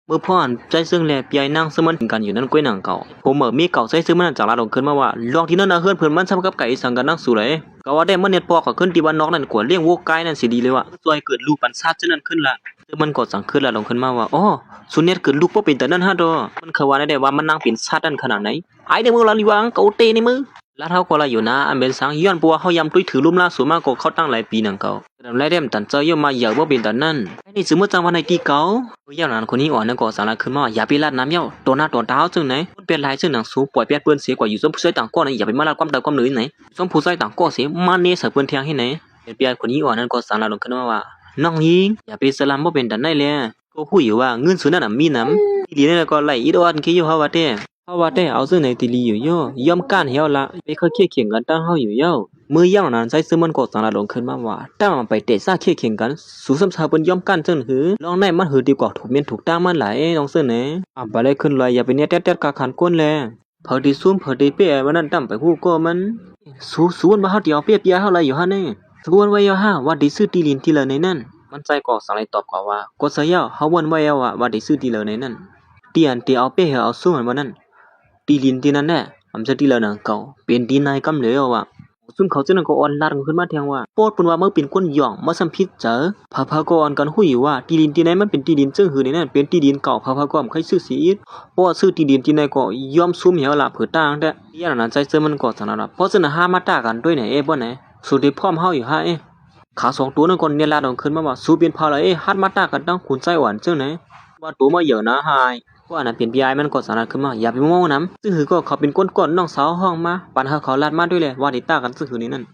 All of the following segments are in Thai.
เมื่อพ่อนใจซึ่งแลปียนั่งซึ่งมันกันอยู่นั่นก้วยหนังเก่าผมมีเก่าใจซึ่งมันจากลาดงขึ้นมาว่าลองที่นั่นนะเฮือนเพิ่นมันซ้ำกับไก่สังกันนั่งสู่เลยก็ว่าได้เมื่อเน็ตพอก็ขึ้นที่บ้านนอกนั่นกว่าเลี้ยงวัวไก่นั่นสิดีเลยว่ะซอยเกิดลูกปันซาดจังนั้นขึ้นละซึ่งมันก็สั่งขึ้นละลงขึ้นมาว่าอ๋อสุเน็ตเกิดลูกบ่เป็นแต่นั่นฮะดอมันเคยว่าได้ว่ามันนั่งเป็นซาดนั่นขนาดไหนไอ้ในมือลาลิวังเกาเตในมือแล้วเท่าก็ละอยู่นะอันเป็นสังย้อนปัวเขายำตุ้ยถือลุ่มล่าสูงมากกว่าเขาตั้งหลายปีหนังเก่าแต่แล้วเด่มตันเจอเยอะมาอย่าว่าเป็นแต่นั่นไอ้นี่สมมติจังวันในที่เก่าย่าหลานคนนี้อ่อนนั่นก็สารขึ้นมาอย่าไปลาดน้ำเย้าตัวหน้าตัวเท้าจึงไหนมันเป็นลายซึ่งหนังสูปล่อยเปียกเปื้อนเสียกว่าอยู่ส้มผู้ใส่ต่างก้อนอย่าไปมาลาดความเดาความหนือไหนส้มผู้ใส่ต่างก้อนเสียมาเนสเปื้อนเทียงให้ไหนเป็นเปียกคนนี้อ่อนนั่นก็สารลงขึ้นมาว่าน้องยิงอย่าไปสลามว่าเป็นแต่นั่นเลยก็พูดอยู่ว่าเงินส่วนนั้นมีน้ำที่ดีนั่นก็ไหลอีดอนคิดอยู่เขาว่าเต้เพราะว่าได้เอาซึ่งในตีลีอยู่ย่อมก้านเหี่ยวละไปเคยเคี่ยเขียงกันตั้งเฮาอยู่มือย่ำนั้นใช้ซึ่งมันก็สารลงขึ้นมาว่าตั้งมันไปเตะซ่าเคี่ยเขียงกันสู่ซ้ำซาเป็นย่อมก้านจึงหือลองในมันหือดีกว่าถูกเมียนถูกตั้งมันหลายลองซึ่งไหนไปเลยขึ้นลอยอย่าไปเนี่ยแต๊ดกาขันก้นแลพอดีซุ่มพอดีเปี้ยวันนั้นตั้มไปฮู้ก็มันสู้มันมาเฮาเดียวเปี้ยเฮาไรอยู่ฮะนี่สู้วันไว้ฮะว่าดีซื้อตีลินที่เลยในนั้นมันใจก็สั่งเลยตอบกว่าก็เสียเฮาวันไว้ว่าดีซื้อตีเลยในนั้นเตียนเตียเอาเปี้ยเอาสู้มันวันนั้นตีลินที่นั้นแน่อำจะตีเลยนังเก่าเป็นตีนายกำเหลวว่ะซึ่งเขาจะนั่งก็อ่อนลาดขึ้นมาแทงว่าโปดเป็นว่าเมื่อเป็นก้นหย่องมาสัมพิษเจอพาก็อ่อนกันหุยว่าตีดินที่ไหนมันเป็นตีดินซึ่งหือในนั้นเป็นตีดินเก่าพาก็ไม่ซื้อสีเพราะว่าซื้อตีดินที่ไหนก็ย่อมซุ่มเหี่ยวละเผื่อต่างแต่ย่านนั้นใจเสื้อมันก็สนเพราะฉะนั้นห้ามาด่ากันด้วยไหนบ่ไหนสุดที่พร้อมเฮาอยู่ฮะขาสองตัวนั่นก็เนี่ยลาดขึ้นมาว่าสู้เป็นพาเลยฮัดมาด่ากันตั้งขุนใจหวานซึ่งไหนว่าตัวมาเยอะนะหายว่านั้นเปลี่ยนพี่ไอ้มันก็สารขึ้นมาอย่าไปมองน้ำซึ่งหือก็เขาเป็นก้นน้องสาวห้องมาปันเขาลาดมาด้วยเลยว่าติดตากันซึ่งหือนี้นั่น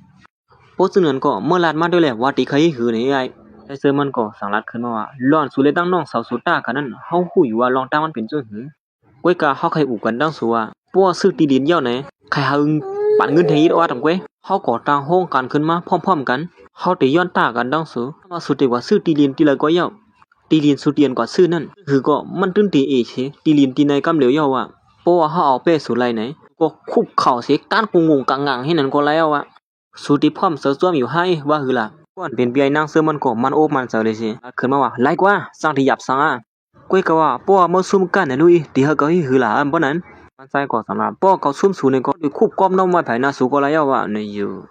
โพสต์เงินก็เมื่อลาดมาด้วยเลยว่าติเคยหือนี่ไอ้แต่เสื้อมันก็สั่งลาดขึ้นมาว่าร้อนสุเลยตั้งน้องสาวสุดตากันนั่นเฮาหูอยู่ว่าลองตามันเป็นซึ่งหือก้อยกาเฮาใครอู่กันตั้งสัวปัวซื้อตีดินเย่าไหนใครหึงปั่นเงินเทียดว่าทำก้อยเฮาก็ตั้งห้องกันขึ้นมาพร้อมๆกันเฮาติย้อนตากันตั้งสัวมาสุดที่ว่าซื้อตีดินที่เลยก็เย่าตีลินสุเตียนกว่าซื้อนั่นคือก็มันตึ้งตีเอเชตีลินตีในกำเหลียวเยาว่ะเพราะว่าเขาเอาเป้สุไลไหนก็คุบเข่าเสียก้านงงกังงังให้นั่นก็แล้วอ่ะสุติพร้อมเสือซ้อมอยู่ให้ว่าหือล่ะก่อนเป็นเบียนางเสือมันก็มันโอบมันเสือเลยสิขึ้นมาว่าไล่กว่าสร้างที่หยับสร้างอ่ะก้อยก็ว่าเพราะว่าเมื่อซุ่มกันนะลุยตีเขาก็หือล่ะเพราะนั้นมันใจก็สำหรับเพราะเขาซุ่มสูในก็ด้วยคุบก้อมน้องไม้ไผ่นาสูก็แล้วอ่ะนี่อยู่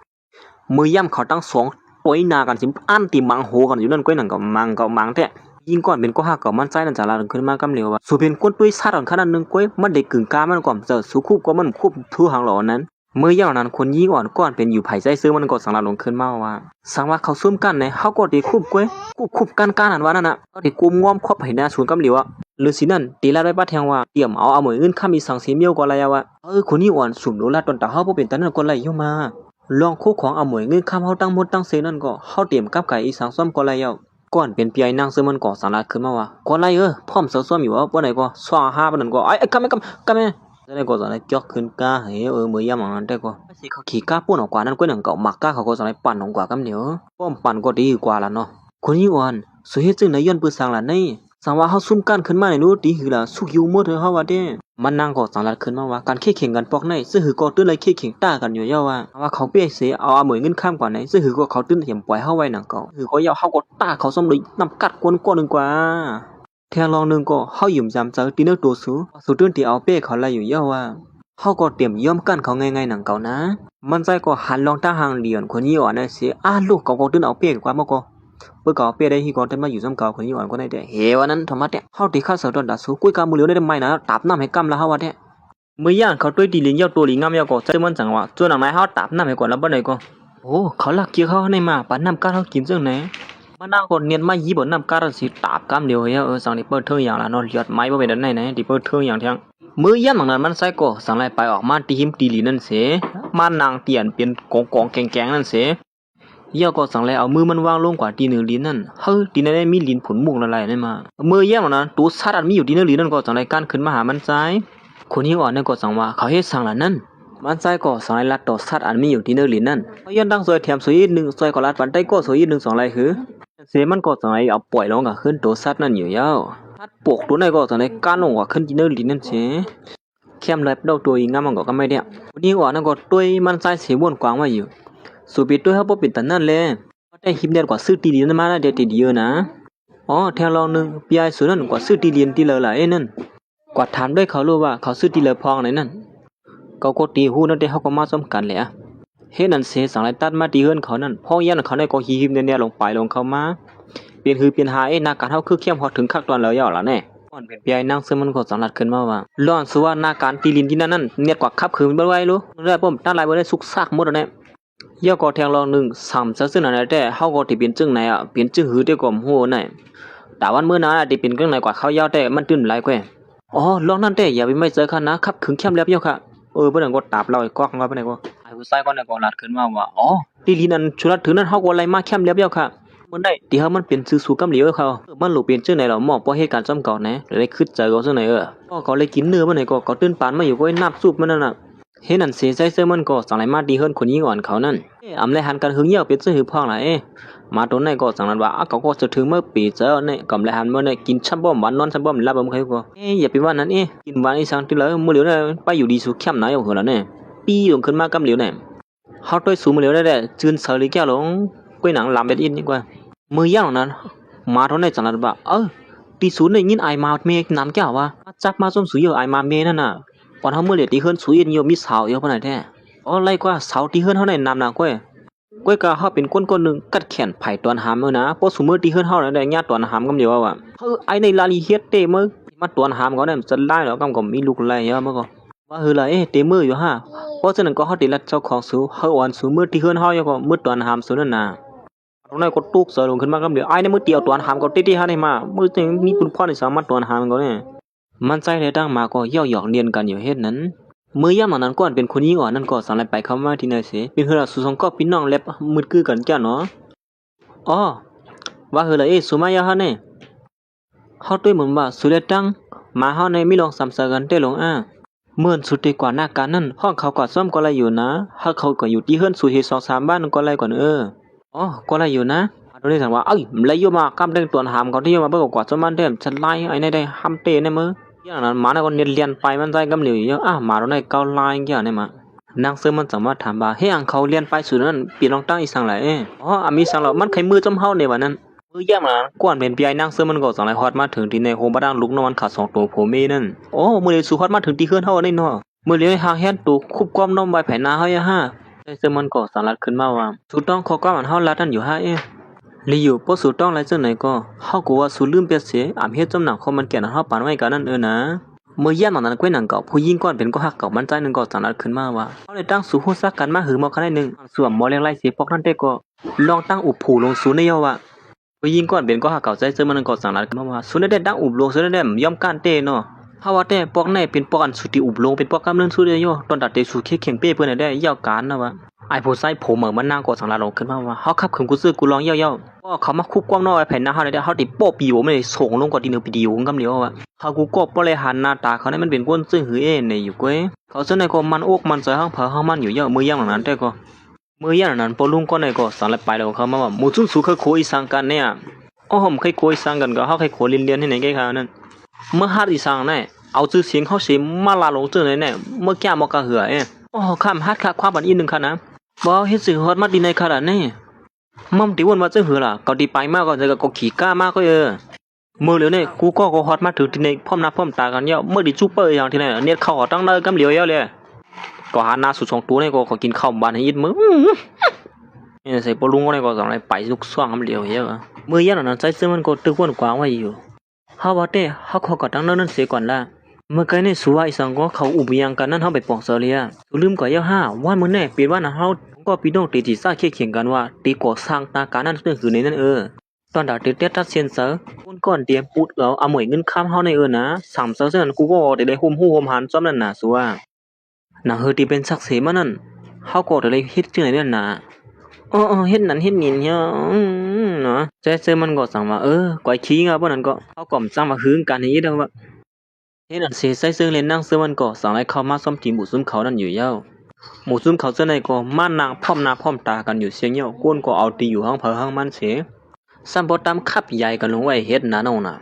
มือย่ำเขาตั้งสองตัวนากันสิอันตีมังโหกันอยู่นั่นก้อยนั่นก็มังแท้ยิ่งก่อนเป็นก็หักกับมันใจนั่นจะลาขึ้นมากำเหลวว่าสุเป็นก้นตุ้ยซาดขนาดนึงก้อยมันได้กึ่งกามันก่อนเจอสุคุบก็มันคุบทู่หางหล่อนั้นเมื่อย่างนั้นคนยิ่งอ่อนก่อนเป็นอยู่ไผ่ใจซื้อมันก็สังลาลงขึ้นมาว่าสังว่าเขาซุ่มกันในเขาก็ได้คุบก้อยคุบกันนั่นว่านั่นน่ะก็ได้กุมง้อมครอบไผ่หน้าชวนกำเหลวอ่ะฤาษีนั่นตีลาได้ป้าแทงว่าเตรียมเอาเหมือนเงินข้ามีสังเสียเมียวก็อะไรว่าคนนี้อ่อนสุ่มโดนลาดตอนตาเขาบ่เป็นตานั่นก็ไหลอยู่มาลองคู่ของเอาเหมือนเงินข้ามเขาตั้งหมดตั้งเซนั่นก็เขาเตรียมกับไก่อีสังซ้อมก็ไหลเอาก่อนเป็นปีไอ้นางเสือมันก่อสารขึ้นมาว่าก็ไล่พร้อมเสือซ้อมอยู่ว่าบ่ไหนก็สว่างห้าปานนั้นก็ไอ้กำแม่ได้ก็สารจอกขึ้นกาเฮ้มือยามมันได้ก็สิเขาขี่กาป่นออกกว่านั้นก็หนังเก่ามักกาเขาก็สารปั่นออกกว่ากำเหนียวป้อมปั่นก็ดีกว่าล่ะเนาะคนนี้อ่อนสุเฮ็ดจึงในย้อนปืนสังล่ะนี่สังว่าเฮาซุ่มกันขึ้นมาในนู้นดีหือล่ะสุกอยู่หมดเฮาว่าเด้มันนางก็สังลัดขึ้นมาว่าการเข่งกันปอกในซึ่งหือก็ตื้นเลยเข่งต้ากันอยู่ย่อว่าเขาเปี้ยเสียเอาเหมือนเงินข้ามกว่าไหนซึ่งหือก็เขาตื้นเหี่ยมปล่อยเฮาไว้หนังเก่าหือก็ย่อเฮาก็ต้าเขาซ่อมเลยนำกัดกวนนึงกว่าแทงลองนึงก็เฮาหยุ่มจำเจอตีเนอตัวสูตื้นที่เอาเป้เขาไล่อยู่ย่อว่าเฮาก็เตรียมย่อมกันเขาง่ายๆหนังเก่านะมันใจก็หันลองตาหางเหลียนคนนี้อ่อนน่ะเสียลูกเขาก็ตื้นเอาเป้กว่ามาก็เมื่อก่อนเปียได้ฮีก่อนแต่มาอยู่ซ้ำเก่าคนนี้อ่อนก็ได้แต่เฮวันนั้นธรรมะเนี่ยเฮาตีข้าเสือตอนดัดสู้กุ้ยกามือเหลียวได้ไม่นะตับน้ำให้กำละเฮาว่าเนี่ยเมื่อย่างเขาด้วยดีลินยอดตัวลิงงามยาวก็ใจมันจังว่าจนหนังนายเฮาตับน้ำให้ก่อนแล้วบ่ได้ก็โอ้เขาลักเกี่ยวเขาในมาปันน้ำกาเฮากินจังไหนมันนางคนเนียนมายีบ่น้ำกาสิตับกำเดียวเฮาสังนี่เปิดเทิงอย่างละนอนยอดไม้บ่เป็นอันไหนที่เปิดเทิงอย่างเที่ยงมือย่ำหนังนั้นมันใส่ก็สังไล่ไปออกมาตีหิมตีลินนั่นเสมานางเตียนเป็นกองแกงนั่นเสย่อก็สั่งแล้วเอามือมันวางลงกว่าตีเนื้อลิ้นนั่นตีนั้นได้มีลิ้นผลมุกละลายนั่นมามือย่ำนั้นตัวสัตว์อันมีอยู่ตีเนื้อลิ้นนั่นก็สั่งรายการขึ้นมาหามันใจคนที่อ่อนนั่นก็สั่งว่าเขาเฮ็ดสั่งละนั่นมันใจก็สั่งลัดต่อสัตว์อันมีอยู่ตีเนื้อลิ้นนั่นย้อนตั้งซอยแถมซอยอีก1ซอยก็ลัดปันใต้ก็ซอยอีก1 2ไรคือเสมันก็สั่งให้เอาปล่อยลงกับขึ้นตัวสัตว์นั่นอยู่ยาวทัดปวกตัวไหนก็สั่งให้การลงกว่าขึ้นตีเนื้อลิ้นนั่นเสเข้มเลยเดาตัวอีงามมันก็ไม่ได้คนที่อ่อนนั่นก็ตัวมันใจเสียวนกว้างมาอยู่สูบิดด้วยเขาบ่เป็นตันนั่นเลยได้หิมเดียกว่าซื้อตีดีนั่นมาแล้วเดี๋ยวตีดีเยอะนะ อ๋อแทงลองนึงปีไอสุนั่นกว่าซื้อที่เรียนที่เลอหลายนั่นกว่าถามด้วยเขารู้ว่าเขาซื้อที่เลอพองไหนนั่นเขาก็ตีหูนั่นได้เขาก็มาสมกันแหละเฮ็ดนั่นเสสังไรตัดมาตีเฮือนเขานั่นพ่อยันเขาได้ก็หิมเนี่ยลงไปลงเข้ามาเปลี่ยนคือเปลี่ยนหานาการเฮาคือเข้มฮอดถึงคักตอนแล้วย่อล่ะแน่ก่อนเป็นปีไอนั่งซึ่งมันก็สังลัดขึ้นมาว่าร้อนสุว่านาการตีลินที่นั่นเนียดกว่าคับคืนบ่ไหวรู้ได้ป้อมตั้งหลายบ่ได้สุกซากหมดแล้วแน่ย่อก็แทงลองนึง3ซะซึ่งนั่นแต่เฮาก็ที่เป็นจึงไหนเป็นจึงหือได้ก่อมโหไหนแต่วันมื้อนั้นที่เป็นจังไหนกว่าเขายาวแต่มันตื่นหลายกว่าอ๋อลองนั่นแต่อย่าไปไม่เจอคันนะครับขึงเข้มแล้วย่อค่ะบ่ได้ก็ตาบเราไอ้กอกว่าไปไหนก็ไอ้ผู้ชายก็น่ะก็ลัดขึ้นมาว่าอ๋อตีลินนั้นชุรัดถึงนั้นเฮาก็ไล่มาเข้มแล้วย่อค่ะมันได้ที่เฮามันเป็นซื่อสู่กำเหลียวเขามันหลูเป็นจังไหนหรอหมอบ่เหตุการณ์จำเก่านะเลยคิดเจอก็จังไหนก็เขาเลยกินเนื้อมันไหนก็ตื่นปานมาอยู่ก็น้ำซุปมันนั่นน่ะเฮ็ดนั่นเสียใจเสื้อมันก็สังไหลมาดีเฮิรนคนยิงอ่อนเขานั่นอำไลหันกันหึงเหี่ยวเป็นซื่อหือพ่องล่ะมาตรงไหนก็สังนั้นว่าเขาก็จะถึงเมื่อปีเจอเนี่ยกำไลหันเมื่อเนี่ยกินชั้นบ่หวานนอนชั้นบ่ลับบ่ใครก็อย่าไปว่านั้นกินหวานอีสังที่แล้วมื้อเหลียวเนี่ยไปอยู่ดีสู่เข้มหนาอยู่หั่นล่ะเนี่ยปีลงขึ้นมากำเหลียวเนี่ยเฮาต้อยสู่มื้อเหลียวได้จืนเสลีแก้วลงก้วยหนังลำเป็ดอินดีกว่ามื้อย่างนั้นมาตรงไหนสังนั้นว่าตีศูนย์ได้ยินอายมาเมน้ำแก้วว่าจับมาส้มสุยอายมาเมนั่นน่ะปอนเฮามื้อเหลียวตีเฮิรนสุยอยู่มีสาวอยู่ปานนั้นแท้ไล่กว่าสาวตีเฮิรนเฮาได้นำหนักก้วยก็เฮาเป็นคนนึงกัดแขนไผตอนหามมื้อนะเพราะซุมื้อที่เฮือนเฮาได้ญาติตอนหามกำเดียวว่าไอ้ในลาลีเฮ็ดเตมื้อมาตอนหามก็ได้จะได้แล้วก็มีลูกไล่เยอะมื้อก็ว่าฮือล่ะเตมื้ออยู่ฮะเพราะฉะนั้นก็เฮาได้รับเจ้าของสูเฮาอ่อนสูมื้อที่เฮือนเฮาอยู่ก็มื้อตอนหามสูนั่นน่ะตรงนั้นก็ตุกเสลงขึ้นมากำเดียวไอ้ในมื้อเดียวตอนหามก็ติๆหาได้มามื้อจึงมีคุณพ่อที่สามารถตอนหามก็เนี่ยมันใจได้ตั้งมาก็เย่อๆเรียนกันอยู่เฮ็ดนั้นมื้อย่ำนั้นก่อนเป็นคนยิงอ่อนนั่นก็สังไลไปเข้ามาที่ไหนสิเป็นเฮือสุสงก็พี่น้องแลบมืดคือกันจ้ะเนาะอ๋อว่าเฮือละสุมายาฮะเนี่ยเฮาด้วยเหมือนว่าสุเลตังมาเฮาในมีลองสำเสกันได้ลงเมื่อสุดที่กว่าหน้าการนั้นห้องเขาก็ซ่อมก็ไลอยู่นะถ้าเขาก็อยู่ที่เฮือนสุเฮ2-3บ้านก็ไลก่อนอ๋อก็ไลอยู่นะตรงนี้สั่งว่าไลอยู่มากำเร่งตัวหามเขาที่มาเบิกกว่าซ่อมบ้านเด้ฉันไล่ไอ้ในได้ห้ำเตะในมืออย่างนั้นมาในคนเรียนไปมันใจกำเหลียวเยอะมาตรงไหนเกาลายอย่างนี้มานางเสือมันสามารถถามว่าเฮ้ยอังเขาเรียนไปสุดนั้นปีลองตั้งอีสังไหลมีสังเหล่ามันใครมือจมเฮาในวันนั้นมือย่ำนะก่อนเป็นปีไอ้นางเสือมันก็สังไหลฮอดมาถึงที่ในโฮบ้านลูกนอนขา2ตัวโผเมนั่นมือเลี้ยวสู่ฮอดมาถึงที่เฮือนเฮาได้เนาะมือเลี้ยวหาเฮ็ดตัวคุบก้อมน้อมใบแผ่นนาเฮาอย่าห้าไอ้เสือมันก็สังลัดขึ้นมาว่าถูกต้องขอก้อมันเฮาลัดนั่นอยู่ห้าลีอยู่บ่สู่ต้องไรจังไหนก็เฮาก็ว่าสู่ลืมเปียเสียเฮ็ดจำหนักของมันแก่นเฮาปานไว้กันนั่นนะเมื่อย่ามนั้นก้วยหนังเก่าผู้หญิงก่อนเป็นก็ฮักเก่ามันใจนึงก็สังนัดขึ้นมาว่าเขาเลยตั้งสู่ฮู้ซักกันมาหือมาคันได้นึงส่วนหมอเลี้ยงไล่เสียพวกนั้นได้ก็ลองตั้งอุบผูลงสู่ในเยาว่าผู้หญิงก่อนเป็นก็ฮักเก่าใจเจอมันก็สังนัดขึ้นมาว่าสู่ได้ตั้งอุบลงสู่ได้ย่อมการเตเนาะเฮาว่าแต่พวกไหนเป็นพวกอันสุติอุบลงเป็นพวกกำเนิดสู่ได้โยตอนตัดเตสู่เข็งเป้เพิ่นได้ยาวการนะว่าไอ้ผู้ชายผมมันนางก็สังนัดลงขึ้นมาว่าเฮาขับขึ้นกูซื้อกูลองเยาก็เขามาคุกกว้างน้อยแผ่นหน้าเฮาได้เฮาติโป๊ปีโอไม่ได้ส่งลงกว่าที่นึงปีเดียวกำเดียวว่าเขากูก็บ่เลยหันหน้าตาเขาเนี่ยมันเป็นคนซึ่งหือในอยู่ก้อยเขาซึ่งในก็มันอกมันใจห้างเผาห้างมันอยู่เยอะมือย่างนั้นแต่ก็มือย่างนั้นปอลุงก็ในก็สั่งเลยไปแล้วเขามาว่าหมู่จุ้นสู่เคยโคอีสังกันเนี่ยผมเคยโคอีสังกันก็เฮาเคยโคเรียนที่ไหนแก่เขานั่นเมื่อฮัดอีสังเนี่ยเอาชื่อเสียงเขาสิมาลาลงซื่อเนี่ยเมื่อแก่มอกะเหือข้ามฮัดความบันอีนึงค่ะนะบ่เฮ็ดสิฮอดมาดีในขนาดนี้มั่มติวนว่าจะหือล่ะก็ดีไปมากก็จะก็ขี่ก้ามากก็มือเหลียวเนี่ยกูก็ฮอตมาถึงที่ในพร้อมหน้าพร้อมตากันเยอะเมื่อดิจูเปอร์อย่างที่ไหนเนี่ยเข้าตั้งเนยกำเหลียวเยอะเลยก็หาหน้าสุด2ตัวเนี่ยก็กินข้าวบ้านให้ยิดมือเนี่ยใส่ปลุงก็เนี่ยก็สั่งอะไรไปลูกซ่วงกำเหลียวเยอะมือย่านนั้นใจซึ่งมันก็ตึกวนกว้างไว้อยู่เฮาว่าแต่เฮาขอก็ตั้งนั้นเสียก่อนละเมื่อไกลในสัวอีสังก็เขาอุบยังกันนั้นเฮาไปปองเสลียลืมก็เยอะ5วันมื้อแน่เปลี่ยนว่านะเฮาก็พี่น้องตีที่ซ่าเคียงกันว่าตีก่อสร้างตาการนั่นคือในนั้นตอนดาเตตัดเซียนเซอคนก่อนเตรียมปุดเอาหมวยเงินข้ามเฮาในนะ3เซอนั้นกูก็ได้โฮมฮู้โฮมหันจอมนั่นน่ะสัวน่ะเฮอที่เป็นศักดิ์ศรีมานั่นเฮาก็ได้เฮ็ดจังได๋นั่นน่ะเฮ็ดนั่นเฮ็ดนี่เนาะเนาะใจเซอมันก็สั่งว่าก้อยขี้บ่นั่นก็เฮาก็สั่งว่าหึงกันนี่เด้อว่าเฮ็ดนั่นสิใส่ซึ่งเล่นนั่งเซอมันก็สั่งให้เข้ามาซ่อมทีมบุซุมเขานั่นอยู่ยาวหมู่ซุ่มเขาเจ้าในก็ม่านนางพร้อมหน้าพร้อมตากันอยู่เสียงเหี่ยวก้นก็เอาตีอยู่ห้างเผอห้างมันเสซ้ำบ่ตามคับใหญ่กันลงไว้เฮ็ดน่ะน้องน่ะ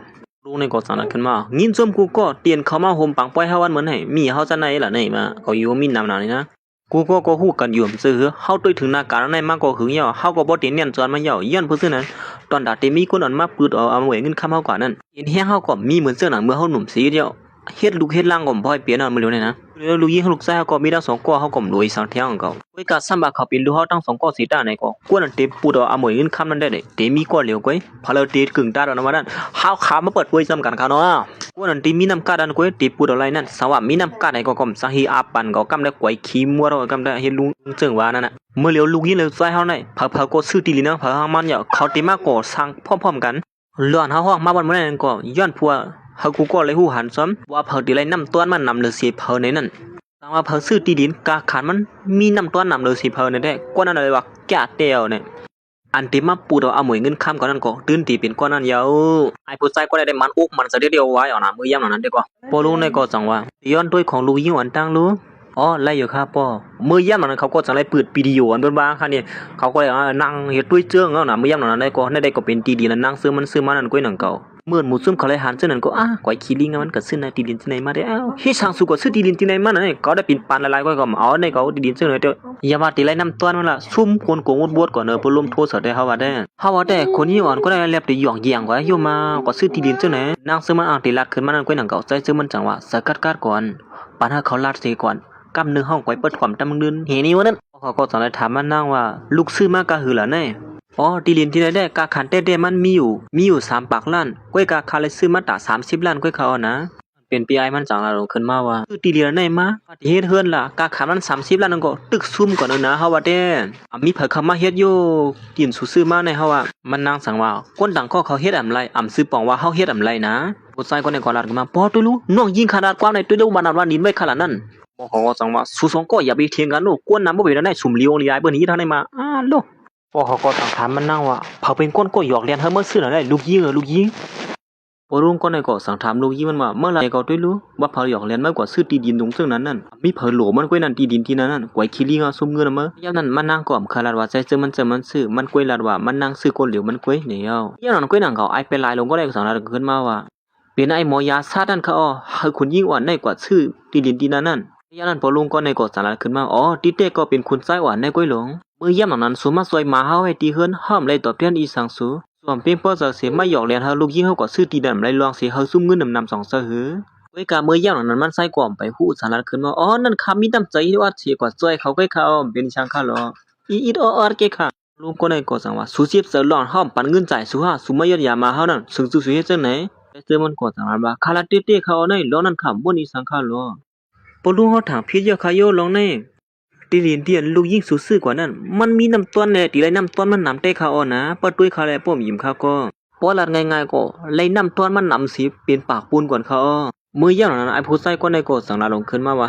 ลุงในก็สั่งนั้นขึ้นมางินซุ่มกูก็เตียนเข้ามาโฮมปังปล่อยเฮาวันเหมือนให้มีเฮาจะไหนล่ะไหนมาก็อยู่มีน้ำหนานี่นะ กูก็ฮู้กันอยู่ซื่อเฮาตุ้ยถึงหน้าการในมาก็หึงเหยาเฮาก็บ่ติเนียนจอนมาเหยาย้อนผู้ซื่อนั้นตอนดาเตมีคนอันมาปืดเอาหวยเงินค้ำเฮากว่านั้นเห็นแฮงเฮาก็มีเหมือนเสื้อหนังเมื่อเฮาหนุ่มสีเดียวเฮ็ดลูกเฮ็ดล่างก็บ่ให้เปลี่ยนอันมื้อเดียวนี่นะแล้วลูกยิงลูกชายเฮาก็มีทั้งสองก้อเฮาก็รวยสังเที่ยงก็ไว้กะซัมบาเขาเป็นลูกเฮาทั้งสองก้อสีตาไหนก็กวนอันเตปูดเอาหวยเงินค้ำนั้นได้เด้เตมีก้อเหลียวก้อยพอเลเตกึ่งตาดอนว่านั้นเฮาขามาเปิดไว้ซ้ำกันเขาเนาะกวนอันเตมีน้ำกาดันก้อยเตปูดอะไรนั่นสว่ามีน้ำกาไหนก็กอมสาฮีอาปันก็กำได้ก้อยขี้มัวเรากำได้เฮ็ดลุงเจิงว่านั่นน่ะเมื่อเหลียวลูกยิงเลยใส่เฮาได้เผาก็ซื้อตีลีนะเผามันเนี่ยเขาเตมาก็สร้างพร้อมๆกันล้วนเฮาฮ้องมาวันมื้อนั้นก็ย้อนพัวเฮากูก็เลยฮู้หันซ้ำว่าเผาตีไรน้ำต้วนมันนำเลยสิเผาในนั้นตามว่าเผาซื้อตีดินกาขานมันมีน้ำต้วนนำเลยสิเผาในได้กว่านั้นเลยว่าแก่เตียวเนี่ยอันที่มาปูดเอาหมวยเงินค้ำก่อนนั้นก็ตื่นตีเป็นก้อนนั้นยาวไอ้ผู้ชายก็ได้มันอุกมันซะเดียวไว้เอาหน้ามือย่ำนั้นดีกว่าพอรู้ในก็จังว่าย้อนด้วยของลูกยิ่งอันตั้งรู้อ๋อไล่อยู่ครับป้อมือย่ำนั้นเขาก็จังไล่เปิดวิดีโออันเบิ่งบ้างค่ะเนี่ยเขาก็เลยนั่งเฮ็ดด้วยเจื้องเอาหน้ามือย่ำนั้นได้ก็ได้ก็เป็นตีดินนั่งซื้อมันนั่นก้อยหนังเก่าเมื่อหมู่ซุ่มเขาเลยหันเจ้านั้นก็ก้อยขี้ลิงมันก็ซื้อในตีดินที่ไหนมาได้เฮ็ดช่างสุก็ซื้อตีดินที่ไหนมานั่นก็ได้เป็นปานหลายๆก้อยก็เอาในก็ตีดินเจ้าไหนเด้ออย่าว่าตีไรน้ำต้นมันล่ะซุ่มคนโกงบวชก่อนเพิ่นล้มโทษเสได้เฮาว่าได้คนนี้อ่อนก็ได้แลบได้หย่องแยงกว่าอยู่มาก็ซื้อตีดินเจ้าไหนนางซื้อมันตีลัดขึ้นมานั่นก้อยหนังเก่าใจซื้อมันจังว่าสกัดก่อนปานหาเขาลาดเสียก่อนกำนึงห้องก้อยเปิดความตำนึงเฮนี่ว่านั้นเขาก็จังได้ถามมันนางว่าลูกซื้อมากะหือล่ะแน่ตีลินที่ไหนได้กาขันเต้มันมีอยู่3ปากล้านก้อยกาคาเลยซื้อมาตะ30ล้านก้อยเขานะเป็นปีไอมันจังละลงขึ้นมาว่าตีเลียไหนมาเฮ็ดเฮือนล่ะกาขันมัน30ล้านนั่นก็ตึกซุ่มก่อนนะเฮาว่าเด้มีเผยคำมาเฮ็ดอยู่กินซื้อมาในเฮาว่ามันนางสั่งว่าคนต่างก็เขาเฮ็ดอำไรซื้อปองว่าเฮาเฮ็ดอำไรนะผู้ชายคนนี้ก็ลาดขึ้นมาปอตุลูน้องยิงขนาดกว้างในตุลูบานว่านินไว้ขนาดนั้นเขาก็สั่งว่าสุสองก็อย่าไปเถียงกันโลกวนน้ำบ่เป็นได้สุ่มเลี้ยงยายเบิ่นนี้ทางไหนมาโลพอเขาก็ถามมันนั่งว่าเผาเป็นก้นก็หยอกเรียนเฮาเมื่อซื้อได้ลูกยิงลูกยิงพอรุ่งก็ในก็สั่งถามลูกยิงมันว่าเมื่อไรก็ด้วยรู้ว่าเผาหยอกเรียนมากกว่าซื้อตีดินตรงซึ่งนั้นมีเผาหลวมันก้อยนั่นตีดินที่นั้นก้อยขี้ลิงซุ่มเงินมื้อยามนั้นมันนั่งก็อำคาลาดว่าใจซื้อมันซื้อมันก้อยลาดว่ามันนั่งซื้อก้นเหลียวมันก้อยเหนียวยามนั้นก้อยนั่งเขาไอเป็นลายลงก็ได้สั่งลาดขึ้นมาว่าเป็นไอ้หมอยาซาดันเขาให้คุณยิ่งอ่อนได้กว่าซื้อตีดินที่นั้นยามนั้นพอลุงก็ในก็สั่งลาดขึ้นมาติเต้ก็เป็นคุณไส้อ่อนในก้อยหลงเมื่อย่ำนั้นสมาสวยมาเฮาให้ตีเฮือนห้อมเลยตอบแทนอีสังสูส่วนเพียงพอจะเสียไม่หยอกเลียนเฮาลูกยิ่งเฮาก็ซื้อตีดำไรลองเสียเฮาซุ่มเงินนำ2ซะหือไว้กะเมื่อย่ำนั้นมันใส่กล่อมไปฮู้สารขึ้นมานั่นคำมีน้ำใจว่าเสียกว่าจ้อยเขาก็เขาเป็นช่างค่าหรออีดออดเกค่ะลุงก็ได้ก็สั่งว่าสู้ชีพเสือหลอนห้อมปันเงินจ่ายสู้สู้ไม่ยอดยามาเฮานั่นซึ่งสู้เฮ็ดจังไหนแต่เจอมันก็สั่งว่าคาลาเต้เขาในล้อนั่นคำบ่นี่สังค่าหรอปลุงเฮาถางพิษเยอะคายโยลงในตีเลียนเดียนลูกยิ่งซื่อกว่านั้นมันมีน้ำต้นแน่ตีไรน้ำต้นมันนำเต้เขานะปะตุ้ยเขาแลป้อมยิ้มเขาก็ปอลัดง่ายๆก็ไรน้ำต้นมันนำสิเป็นปากปูนก่อนเขามือย่างนั้นไอ้ผู้ใส่ก็ในก็สั่งลาลงขึ้นมาว่า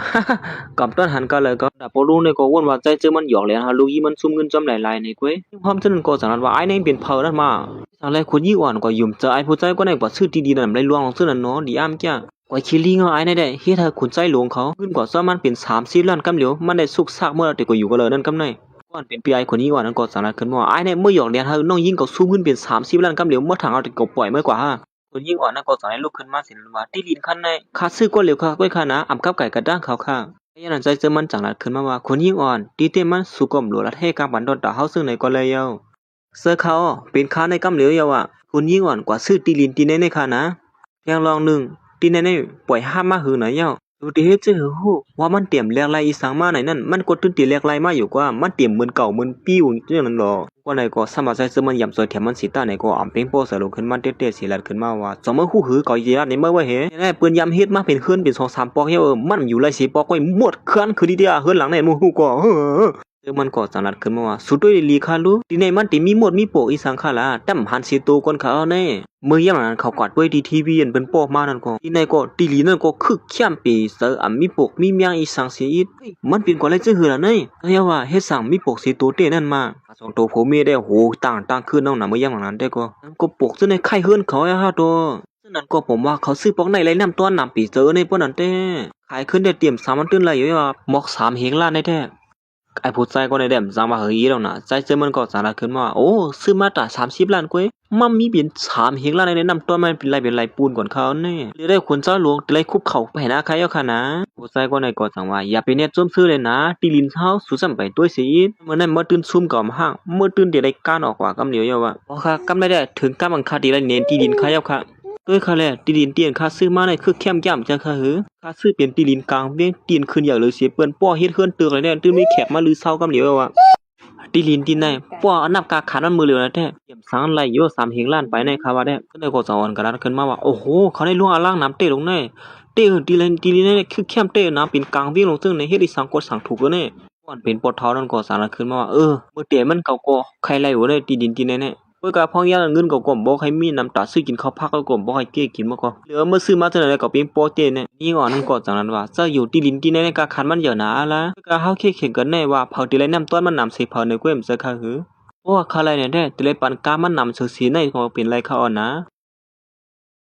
กับต้นหันก็เลยก็ดับปลุงในก็วนว่าใจเจอมันหยอกเลยฮะลูกยิ่งมันซุ่มเงินจำหลายๆในก้อยพร้อมจนก็สั่งลาว่าไอ้นี่เป็นเพอนั่นมาสั่งไรคนยิ่งอ่อนก็ยุ่มเจอไอ้ผู้ใส่ก็ในก็ซื้อดีๆนั่นไรลวงของซื้อนั่นเนาะดีอ้ำแก่ก้อยคิลิงเอาไอ้ในได้เฮ็ดให้ขุนใจหลวงเขาขึ้นกว่าซ้อมันเป็น30ล้านกำเหลียวมันได้สุกซากเมื่อแต่ก็อยู่ก็เลยนั่นกำในก่อนเป็นปีไอคนนี้ก่อนนั้นก็สารขึ้นว่าไอ้ในเมื่อหยอกเรียนเฮาน้องยิ่งก็สู้ขึ้นเป็น30ล้านกำเหลียวเมื่อทางเอาแต่ก็ปล่อยไม่กว่าคนยิ่งอ่อนนั้นก็สอนให้ลุกขึ้นมาสิว่าที่ลินคันในค่าซื้อก็เหลียวค่ะก้อยค่ะนะอำกับไก่กระด้างเขาค่ะยันใจเจอมันจังหลัดขึ้นมาว่าคนยิ่งอ่อนตีเต้มันสุกมหลวละเทกางบันดอดตาเฮาซึ่งในก็เลยเยาเสื้อเขาเป็นค้าในกำเหลียวเยาคนยิ่งอ่อนกว่าซื้อตีลินตีในค่ะนะยังลองนึงตีในปล่อยห้ามมาหือหน่อยเย้าดูดิเฮ็ดจื้อฮู้ว่ามันเตรียมแลกไล่อีสังมาไหนนั่นมันกดตื่นตีแลกไล่มาอยู่กว่ามันเตรียมเหมือนเก่าเหมือนปิ้วจังนั้นหรอว่าไหนก็สามารถใช้ซื้อมันยำซอยแถมมันสิตาไหนก็อำเพ็งโปเสลงขึ้นมันเตะๆสิลัดขึ้นมาว่าสมมื้อฮู้หือก็ยีรัดในเมื่อว่าเฮได้ปืนยำเฮ็ดมาเป็นคืนเป็น2-3ปอกเฮามันอยู่ไล่สิปอกไว้หมดเคลื่อนคือดีเดียเฮือนหลังไหนหมู่ฮู้ก็มันก็สลัดขึ้นมาว่าสุดด้วยลีคาลูที่ในมันติมีหมดมีโปอีสังคาลาตั้มหันสิโตคนเขาแน่เมื่อย่างนั้นเขากอดไว้ที่ทีวีเป็นโปมานั่นก็ที่ในก็ตีลีนั่นก็คึกเข้มปีเสือมีปกมีเมียงอีสังเสียมันเป็นกว่าไรจื้อหือละเน่เรียกว่าเฮ็ดสั่งมีปกสิโตเต้นั่นมาสองตัวผมมีได้โหต่างขึ้นน้องน่ะเมื่อย่างนั้นได้ก็ปกซึ่งในไข่เฮือนเขาฮะตัวซึ่งนั้นก็ผมว่าเขาซื้อปอกในไรน้ำต้นน้ำปีเจอในพวกนั้นเต้ขายขึ้นได้เตรียม3วันตื่นไรอยู่ว่าหมอก3เฮงล้านได้แท้ ไอ้ผู้ชายก็ในแดมจังว่าเฮยแล้วนะใจเจอมันก็สาระขึ้นมาว่าโอ้ซื้อมาตรา30ล้านกว่ามันมีเป็น3เฮงล้านในนำต้นมันเป็นไรปูนก่อนเขาแน่หรือได้คนเจ้าหลวงได้คุบเขาไปหน้าใครเอาค่ะนะผู้ชายก็ในก็จังว่าอย่าไปเน็ตจุ่มซื้อเลยนะตีลินเฮาสู้ซ้ำไปตัวสิเมื่อนั้นเมื่อตื่นซุ่มก่อมห้างเมื่อตื่นเดี๋ยวได้การออกกว่ากำเหลียวว่าอ๋อค่ะกำได้ถึงกำบังคับดีแล้วเน้นตีลินใครเอาค่ะด้วยค่ะแลตีลินเตียนค่าซื้อมาในคือแคมย่ำจังค่ะหือค่าซื้อเป็นตีลินกลางเวียงตีนขึ้นอย่างเลยเสียเปิ้นป้อเฮ็ดเฮือนตึกเลยเนี่ยตื่นมีแขกมาลือเซากํเหลียวว่าตีลินตีไหนป้ออันนับกาขันมันมือเหลียวนะแท้เตรียมสังไหลโย3เฮงล้านไปในค่ะว่าได้ก็ได้ก็สอนกระดาษขึ้นมาว่าโอ้โหเขาได้ล่วงอล่างน้ำเตะลงแน่เตะตีลินเนี่ยคือแคมเตะน้ำเป็นกลางเวียงลงซึ่งในเฮ็ดให้สังกดสังถูกแล้วเนี่ยก่อนเป็นปวดท้อนั่นก็สารขึ้นมาว่ามื้อเตะมันเก่าก็ใครไล่บ่ได้ตีดินตีแน่ๆ เมื่อกาพ้องยาเงินก็ก่อมบ่ให้มีน้ำตาซื้อกินข้าวผักก็ก่อมบ่ให้เก้กินมาก็เหลือเมื่อซื้อมาเท่านั้นก็เป็นโปเตเนี่ยนี่ก่อนนั่นก็จังนั้นว่าจะอยู่ที่ลิ้นที่ในกาคันมันเยอะนะล่ะกาเฮาเข็งกันแน่ว่าเผาที่ไรน้ำต้นมันนำใส่เผาในกล้วยมันจะค่ะหือโอ้คาไรเนี่ยแท้ที่ไรปันกามันนำเสือสีในก็เป็นไรเขาอ่อนนะ